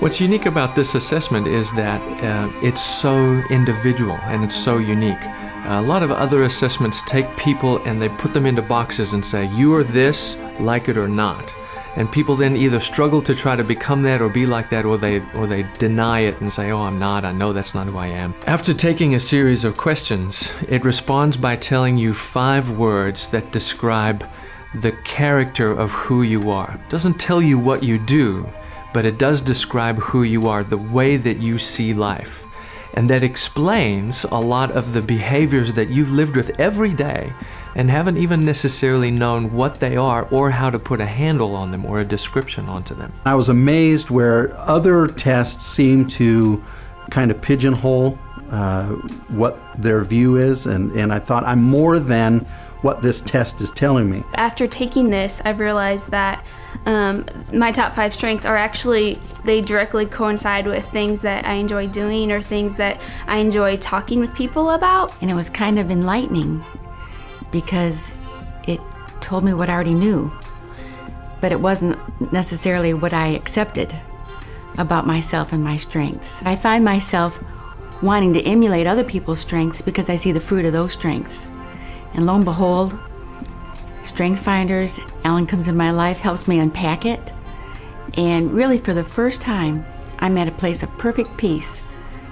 What's unique about this assessment is that it's so individual and it's so unique. A lot of other assessments take people and they put them into boxes and say, you are this, like it or not. And people then either struggle to try to become that or be like that, or they deny it and say, oh, I'm not, I know that's not who I am. After taking a series of questions, it responds by telling you 5 words that describe the character of who you are. It doesn't tell you what you do, but it does describe who you are, the way that you see life. And that explains a lot of the behaviors that you've lived with every day and haven't even necessarily known what they are or how to put a handle on them or a description onto them. I was amazed where other tests seem to kind of pigeonhole what their view is, and I thought I'm more than what this test is telling me. After taking this, I've realized that my top 5 strengths are actually, they directly coincide with things that I enjoy doing or things that I enjoy talking with people about. And it was kind of enlightening because it told me what I already knew, but it wasn't necessarily what I accepted about myself and my strengths. I find myself wanting to emulate other people's strengths because I see the fruit of those strengths. And lo and behold, Strength Finders, Alan comes in my life, helps me unpack it, and really for the first time, I'm at a place of perfect peace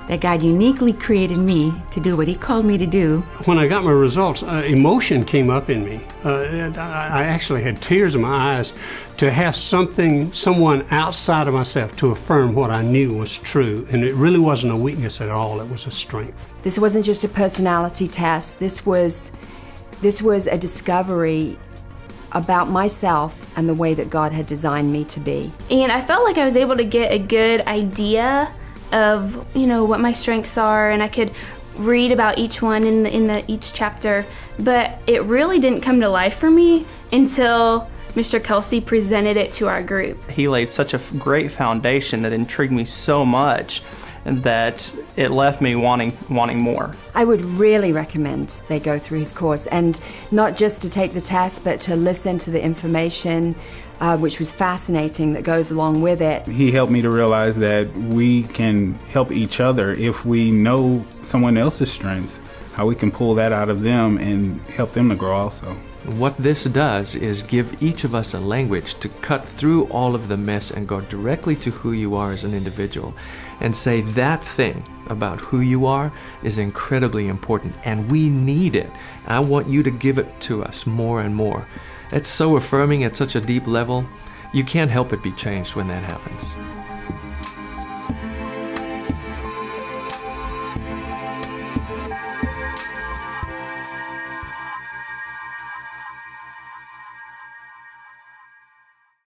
that God uniquely created me to do what He called me to do. When I got my results, emotion came up in me. I actually had tears in my eyes to have someone outside of myself to affirm what I knew was true, and it really wasn't a weakness at all, it was a strength. This wasn't just a personality test, this was a discovery about myself and the way that God had designed me to be. And I felt like I was able to get a good idea of, you know, what my strengths are, and I could read about each one in each chapter, but it really didn't come to life for me until Mr. Kelsey presented it to our group. He laid such a great foundation that intrigued me so much that it left me wanting more. I would really recommend they go through his course, and not just to take the test, but to listen to the information, which was fascinating, that goes along with it. He helped me to realize that we can help each other if we know someone else's strengths, how we can pull that out of them and help them to grow also. What this does is give each of us a language to cut through all of the mess and go directly to who you are as an individual and say that thing about who you are is incredibly important and we need it. I want you to give it to us more and more. It's so affirming at such a deep level. You can't help but be changed when that happens.